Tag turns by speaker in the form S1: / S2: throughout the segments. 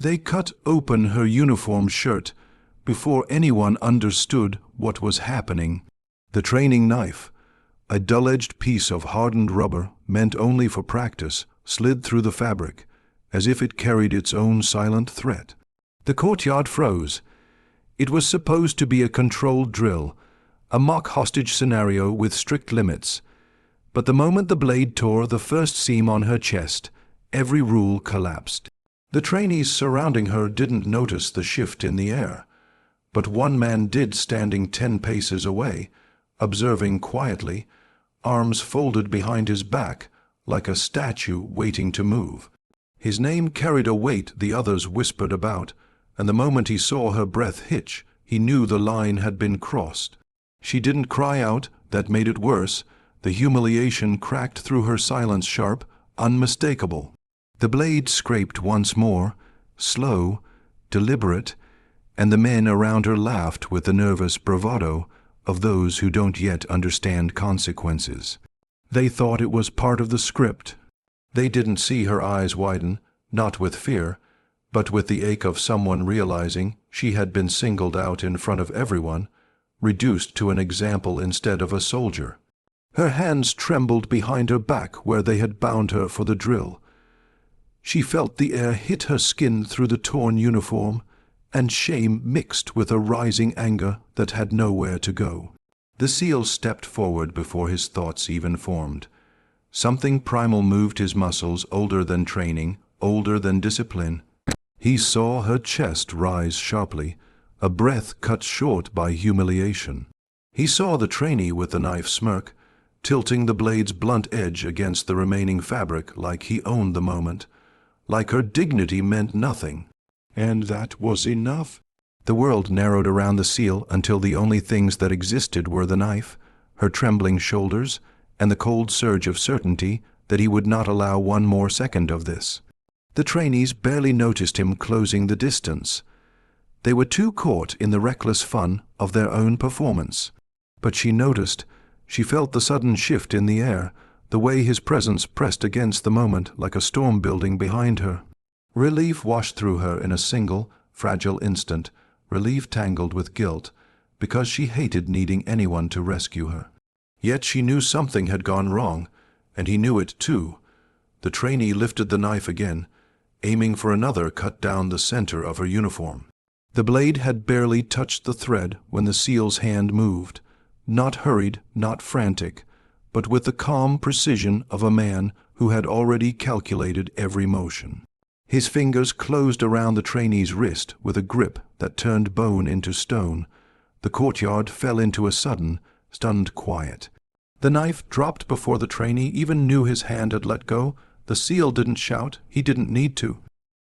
S1: They cut open her uniform shirt before anyone understood what was happening. The training knife, a dull-edged piece of hardened rubber meant only for practice, slid through the fabric, as if it carried its own silent threat. The courtyard froze. It was supposed to be a controlled drill, a mock hostage scenario with strict limits. But the moment the blade tore the first seam on her chest, every rule collapsed. The trainees surrounding her didn't notice the shift in the air, but one man did, standing 10 paces away, observing quietly, arms folded behind his back like a statue waiting to move. His name carried a weight the others whispered about, and the moment he saw her breath hitch, he knew the line had been crossed. She didn't cry out, that made it worse. The humiliation cracked through her silence sharp, unmistakable. The blade scraped once more, slow, deliberate, and the men around her laughed with the nervous bravado of those who don't yet understand consequences. They thought it was part of the script. They didn't see her eyes widen, not with fear, but with the ache of someone realizing she had been singled out in front of everyone, reduced to an example instead of a soldier. Her hands trembled behind her back where they had bound her for the drill. She felt the air hit her skin through the torn uniform, and shame mixed with a rising anger that had nowhere to go. The SEAL stepped forward before his thoughts even formed. Something primal moved his muscles, older than training, older than discipline. He saw her chest rise sharply, a breath cut short by humiliation. He saw the trainee with the knife smirk, tilting the blade's blunt edge against the remaining fabric like he owned the moment, like her dignity meant nothing. And that was enough. The world narrowed around the SEAL until the only things that existed were the knife, her trembling shoulders, and the cold surge of certainty that he would not allow one more second of this. The trainees barely noticed him closing the distance. They were too caught in the reckless fun of their own performance. But she noticed, she felt the sudden shift in the air, the way his presence pressed against the moment like a storm building behind her. Relief washed through her in a single, fragile instant, relief tangled with guilt, because she hated needing anyone to rescue her. Yet she knew something had gone wrong, and he knew it too. The trainee lifted the knife again, aiming for another cut down the center of her uniform. The blade had barely touched the thread when the SEAL's hand moved, not hurried, not frantic, but with the calm precision of a man who had already calculated every motion. His fingers closed around the trainee's wrist with a grip that turned bone into stone. The courtyard fell into a sudden, stunned quiet. The knife dropped before the trainee even knew his hand had let go. The SEAL didn't shout, he didn't need to.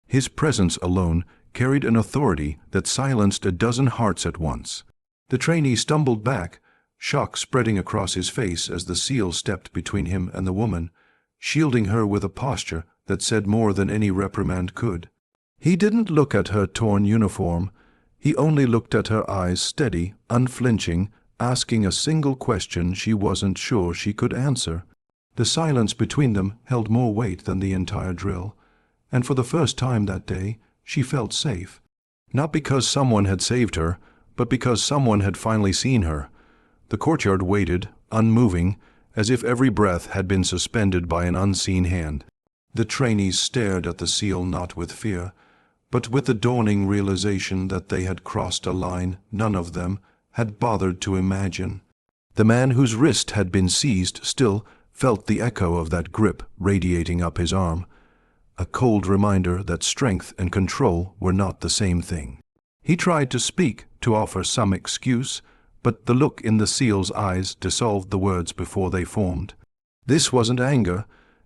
S1: His presence alone carried an authority that silenced a dozen hearts at once. The trainee stumbled back, shock spreading across his face as the SEAL stepped between him and the woman, shielding her with a posture that said more than any reprimand could. He didn't look at her torn uniform. He only looked at her eyes, steady, unflinching, asking a single question she wasn't sure she could answer. The silence between them held more weight than the entire drill, and for the first time that day she felt safe. Not because someone had saved her, but because someone had finally seen her. The courtyard waited, unmoving, as if every breath had been suspended by an unseen hand. The trainees stared at the SEAL not with fear, but with the dawning realization that they had crossed a line none of them had bothered to imagine. The man whose wrist had been seized still felt the echo of that grip radiating up his arm, a cold reminder that strength and control were not the same thing. He tried to speak, to offer some excuse, but the look in the SEAL's eyes dissolved the words before they formed. This wasn't anger.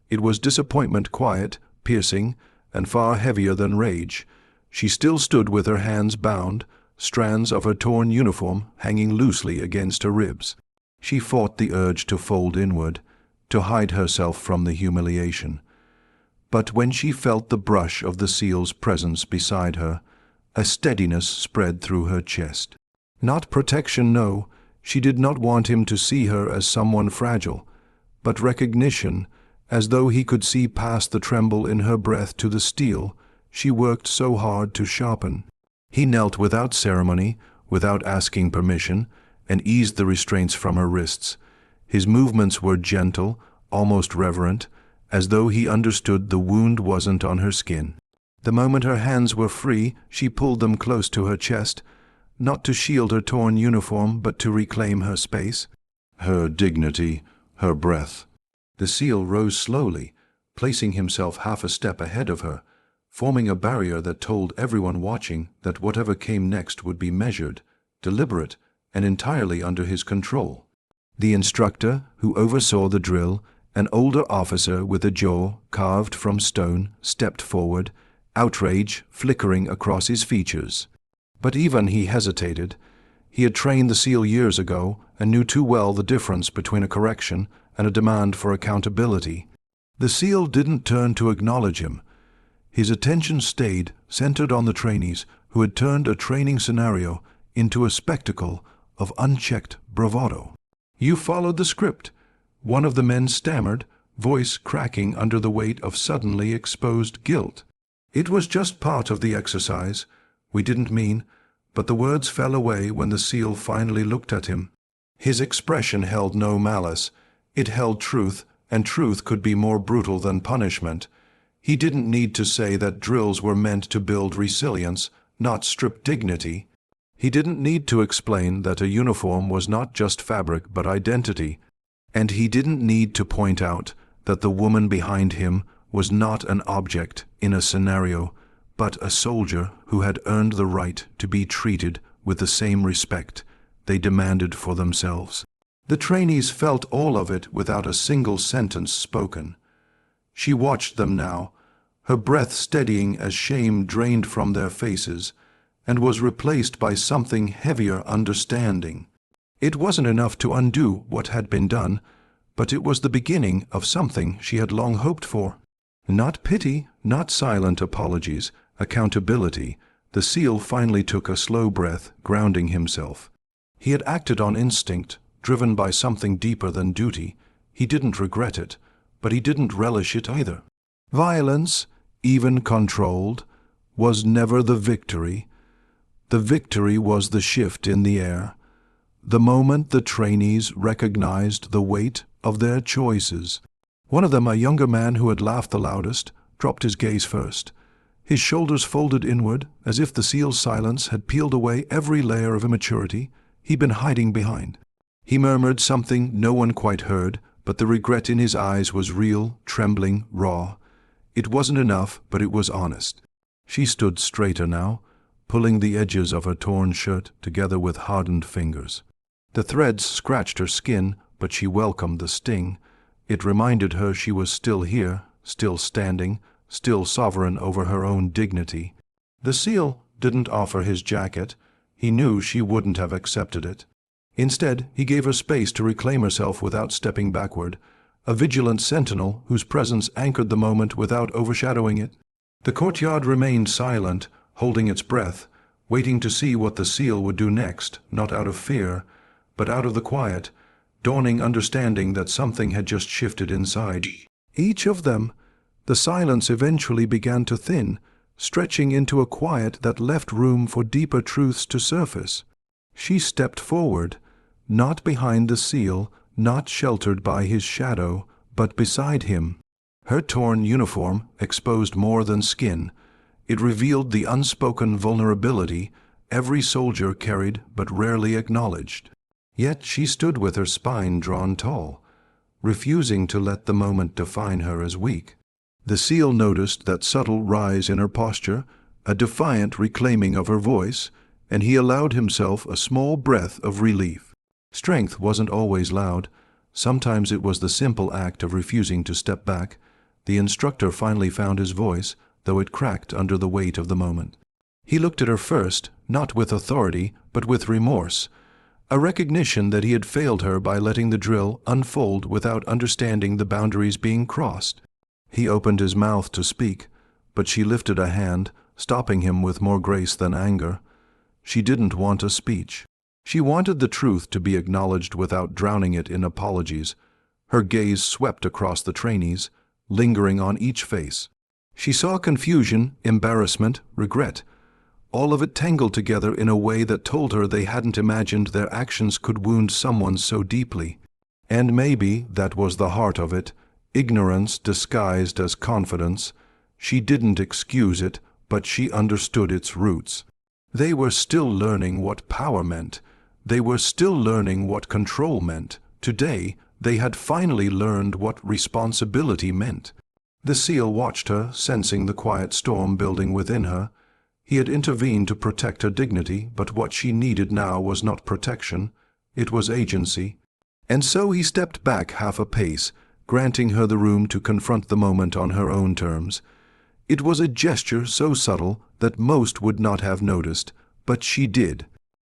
S1: It was disappointment, quiet, piercing, and far heavier than rage. She still stood with her hands bound, strands of her torn uniform hanging loosely against her ribs. She fought the urge to fold inward, to hide herself from the humiliation. But when she felt the brush of the SEAL's presence beside her, a steadiness spread through her chest. Not protection, no. She did not want him to see her as someone fragile, but recognition, as though he could see past the tremble in her breath to the steel. she worked so hard to sharpen. He knelt without ceremony, without asking permission, and eased the restraints from her wrists. His movements were gentle, almost reverent, as though he understood the wound wasn't on her skin. The moment her hands were free, she pulled them close to her chest, not to shield her torn uniform, but to reclaim her space, her dignity, her breath. The SEAL rose slowly, placing himself half a step ahead of her, forming a barrier that told everyone watching that whatever came next would be measured, deliberate, and entirely under his control. The instructor, who oversaw the drill, an older officer with a jaw carved from stone, stepped forward, outrage flickering across his features. But even he hesitated. He had trained the SEAL years ago and knew too well the difference between a correction and a demand for accountability. The SEAL didn't turn to acknowledge him. His attention stayed centered on the trainees who had turned a training scenario into a spectacle of unchecked bravado. "You followed the script," one of the men stammered, voice cracking under the weight of suddenly exposed guilt. "It was just part of the exercise. We didn't mean," but the words fell away when the SEAL finally looked at him. His expression held no malice. It held truth, and truth could be more brutal than punishment. He didn't need to say that drills were meant to build resilience, not strip dignity. He didn't need to explain that a uniform was not just fabric but identity. And he didn't need to point out that the woman behind him was not an object in a scenario, but a soldier who had earned the right to be treated with the same respect they demanded for themselves. The trainees felt all of it without a single sentence spoken. She watched them now, her breath steadying as shame drained from their faces, and was replaced by something heavier understanding. It wasn't enough to undo what had been done, but it was the beginning of something she had long hoped for. Not pity, not silent apologies, accountability. The SEAL finally took a slow breath, grounding himself. He had acted on instinct, driven by something deeper than duty. He didn't regret it, but he didn't relish it either. Violence, even controlled, was never the victory. The victory was the shift in the air. The moment the trainees recognized the weight of their choices. One of them, a younger man who had laughed the loudest, dropped his gaze first. His shoulders folded inward, as if the SEAL's silence had peeled away every layer of immaturity he'd been hiding behind. He murmured something no one quite heard, but the regret in his eyes was real, trembling, raw. It wasn't enough, but it was honest. She stood straighter now, pulling the edges of her torn shirt together with hardened fingers. The threads scratched her skin, but she welcomed the sting. It reminded her she was still here, still standing, still sovereign over her own dignity. The SEAL didn't offer his jacket. He knew she wouldn't have accepted it. Instead, he gave her space to reclaim herself without stepping backward, a vigilant sentinel whose presence anchored the moment without overshadowing it. The courtyard remained silent, holding its breath, waiting to see what the SEAL would do next, not out of fear, but out of the quiet, dawning understanding that something had just shifted inside. Each of them, the silence eventually began to thin, stretching into a quiet that left room for deeper truths to surface. She stepped forward, not behind the SEAL, not sheltered by his shadow, but beside him. Her torn uniform exposed more than skin. It revealed the unspoken vulnerability every soldier carried but rarely acknowledged. Yet she stood with her spine drawn tall, refusing to let the moment define her as weak. The SEAL noticed that subtle rise in her posture, a defiant reclaiming of her voice, and he allowed himself a small breath of relief. Strength wasn't always loud. Sometimes it was the simple act of refusing to step back. The instructor finally found his voice, though it cracked under the weight of the moment. He looked at her first, not with authority, but with remorse, a recognition that he had failed her by letting the drill unfold without understanding the boundaries being crossed. He opened his mouth to speak, but she lifted a hand, stopping him with more grace than anger. She didn't want a speech. She wanted the truth to be acknowledged without drowning it in apologies. Her gaze swept across the trainees, lingering on each face. She saw confusion, embarrassment, regret, all of it tangled together in a way that told her they hadn't imagined their actions could wound someone so deeply. And maybe that was the heart of it, ignorance disguised as confidence. She didn't excuse it, but she understood its roots. They were still learning what power meant. They were still learning what control meant. Today, they had finally learned what responsibility meant. The seal watched her, sensing the quiet storm building within her. He had intervened to protect her dignity, but what she needed now was not protection, it was agency. And so he stepped back half a pace, granting her the room to confront the moment on her own terms. It was a gesture so subtle that most would not have noticed, but she did.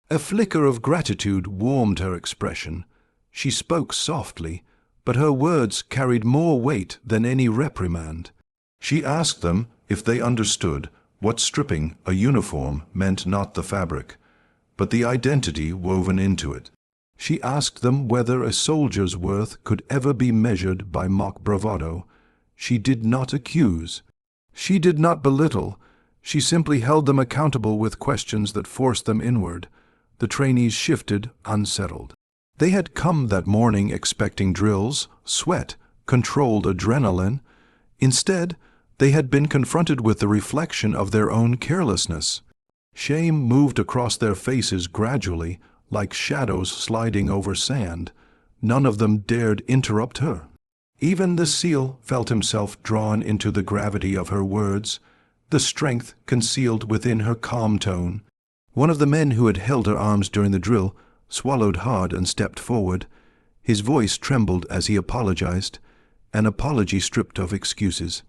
S1: A flicker of gratitude warmed her expression. She spoke softly, but her words carried more weight than any reprimand. She asked them if they understood what stripping a uniform meant, not the fabric, but the identity woven into it. She asked them whether a soldier's worth could ever be measured by mock bravado. She did not accuse. She did not belittle. She simply held them accountable with questions that forced them inward. The trainees shifted, unsettled. They had come that morning expecting drills, sweat, controlled adrenaline. Instead, they had been confronted with the reflection of their own carelessness. Shame moved across their faces gradually, like shadows sliding over sand. None of them dared interrupt her. Even the seal felt himself drawn into the gravity of her words, the strength concealed within her calm tone. One of the men who had held her arms during the drill swallowed hard and stepped forward. His voice trembled as he apologized, an apology stripped of excuses.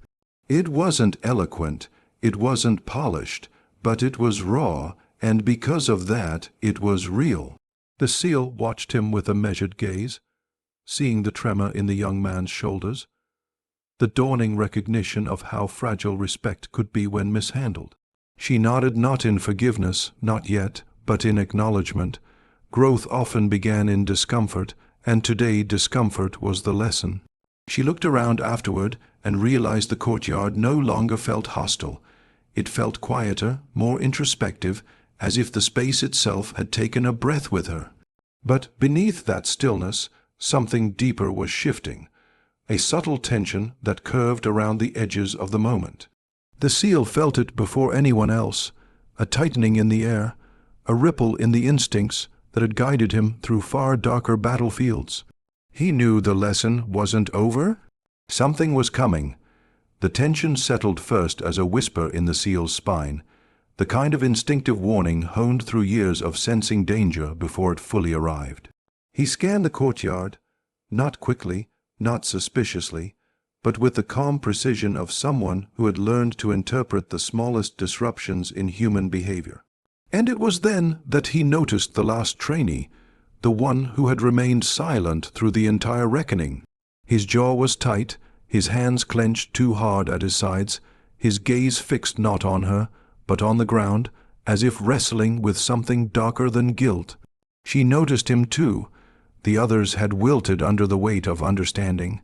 S1: It wasn't eloquent, it wasn't polished, but it was raw, and because of that, it was real. The seal watched him with a measured gaze, seeing the tremor in the young man's shoulders, the dawning recognition of how fragile respect could be when mishandled. She nodded, not in forgiveness, not yet, but in acknowledgement. Growth often began in discomfort, and today discomfort was the lesson. She looked around afterward and realized the courtyard no longer felt hostile. It felt quieter, more introspective, as if the space itself had taken a breath with her. But beneath that stillness, something deeper was shifting, a subtle tension that curved around the edges of the moment. The seal felt it before anyone else, a tightening in the air, a ripple in the instincts that had guided him through far darker battlefields. He knew the lesson wasn't over. Something was coming. The tension settled first as a whisper in the seal's spine, the kind of instinctive warning honed through years of sensing danger before it fully arrived. He scanned the courtyard, not quickly, not suspiciously, but with the calm precision of someone who had learned to interpret the smallest disruptions in human behavior. And it was then that he noticed the last trainee, the one who had remained silent through the entire reckoning. His jaw was tight, his hands clenched too hard at his sides, his gaze fixed not on her, but on the ground, as if wrestling with something darker than guilt. She noticed him too. The others had wilted under the weight of understanding,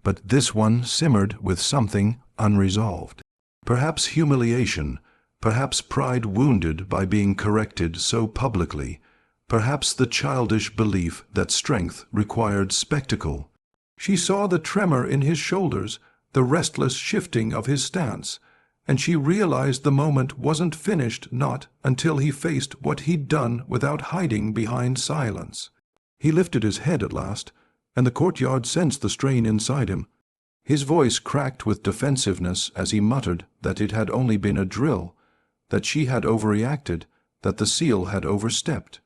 S1: but this one simmered with something unresolved. Perhaps humiliation, perhaps pride wounded by being corrected so publicly, perhaps the childish belief that strength required spectacle. She saw the tremor in his shoulders, the restless shifting of his stance, and she realized the moment wasn't finished not until he faced what he'd done without hiding behind silence. He lifted his head at last, and the courtyard sensed the strain inside him. His voice cracked with defensiveness as he muttered that it had only been a drill, that she had overreacted, that the seal had overstepped.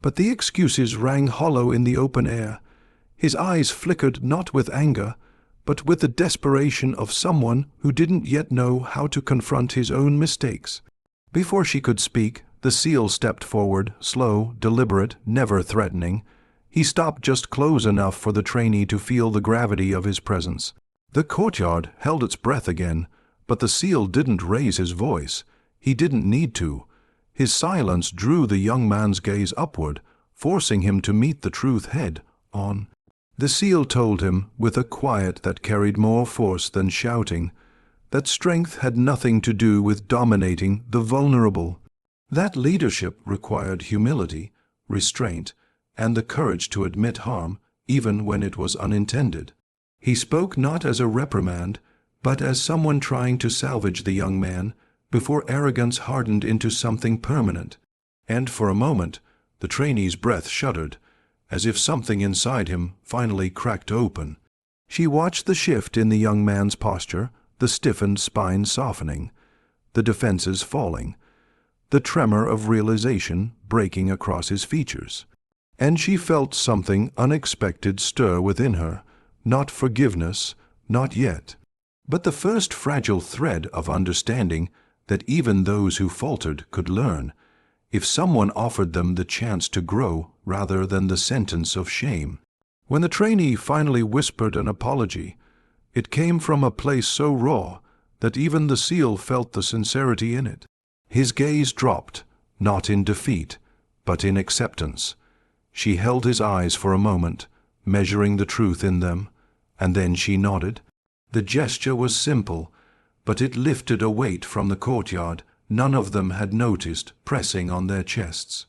S1: But the excuses rang hollow in the open air. His eyes flickered not with anger, but with the desperation of someone who didn't yet know how to confront his own mistakes. Before she could speak, the seal stepped forward, slow, deliberate, never threatening. He stopped just close enough for the trainee to feel the gravity of his presence. The courtyard held its breath again, but the seal didn't raise his voice. He didn't need to. His silence drew the young man's gaze upward, forcing him to meet the truth head-on. The seal told him, with a quiet that carried more force than shouting, that strength had nothing to do with dominating the vulnerable. That leadership required humility, restraint, and the courage to admit harm, even when it was unintended. He spoke not as a reprimand, but as someone trying to salvage the young man before arrogance hardened into something permanent. And for a moment, the trainee's breath shuddered, as if something inside him finally cracked open. She watched the shift in the young man's posture, the stiffened spine softening, the defenses falling, the tremor of realization breaking across his features. And she felt something unexpected stir within her, not forgiveness, not yet, but the first fragile thread of understanding that even those who faltered could learn, if someone offered them the chance to grow rather than the sentence of shame. When the trainee finally whispered an apology, it came from a place so raw that even the SEAL felt the sincerity in it. His gaze dropped, not in defeat, but in acceptance. She held his eyes for a moment, measuring the truth in them, and then she nodded. The gesture was simple, but it lifted a weight from the courtyard none of them had noticed pressing on their chests.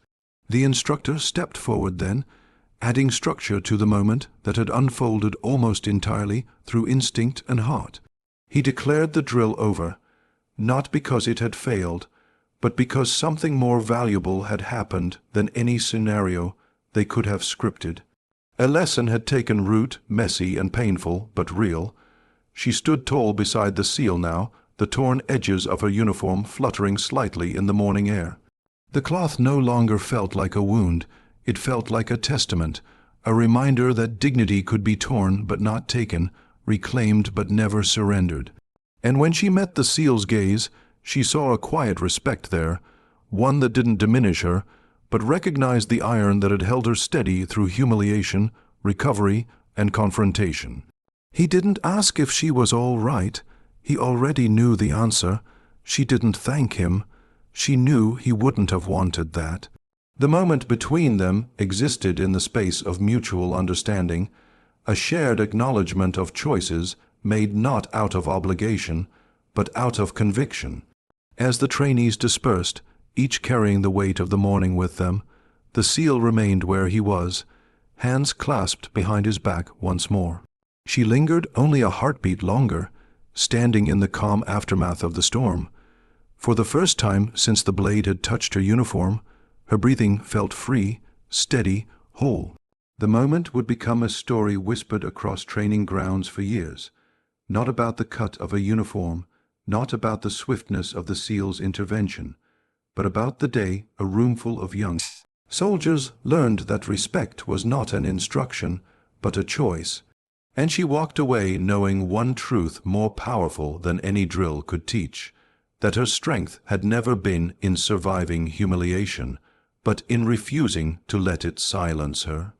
S1: The instructor stepped forward then, adding structure to the moment that had unfolded almost entirely through instinct and heart. He declared the drill over, not because it had failed, but because something more valuable had happened than any scenario they could have scripted. A lesson had taken root, messy and painful, but real. She stood tall beside the SEAL now, the torn edges of her uniform fluttering slightly in the morning air. The cloth no longer felt like a wound, it felt like a testament, a reminder that dignity could be torn but not taken, reclaimed but never surrendered. And when she met the SEAL's gaze, she saw a quiet respect there, one that didn't diminish her, but recognized the iron that had held her steady through humiliation, recovery, and confrontation. He didn't ask if she was all right. He already knew the answer. She didn't thank him. She knew he wouldn't have wanted that. The moment between them existed in the space of mutual understanding, a shared acknowledgement of choices made not out of obligation, but out of conviction. As the trainees dispersed, each carrying the weight of the morning with them, the SEAL remained where he was, hands clasped behind his back once more. She lingered only a heartbeat longer, standing in the calm aftermath of the storm. For the first time since the blade had touched her uniform, her breathing felt free, steady, whole. The moment would become a story whispered across training grounds for years, not about the cut of a uniform, not about the swiftness of the SEAL's intervention, but about the day a roomful of young soldiers learned that respect was not an instruction, but a choice. And she walked away knowing one truth more powerful than any drill could teach, that her strength had never been in surviving humiliation, but in refusing to let it silence her.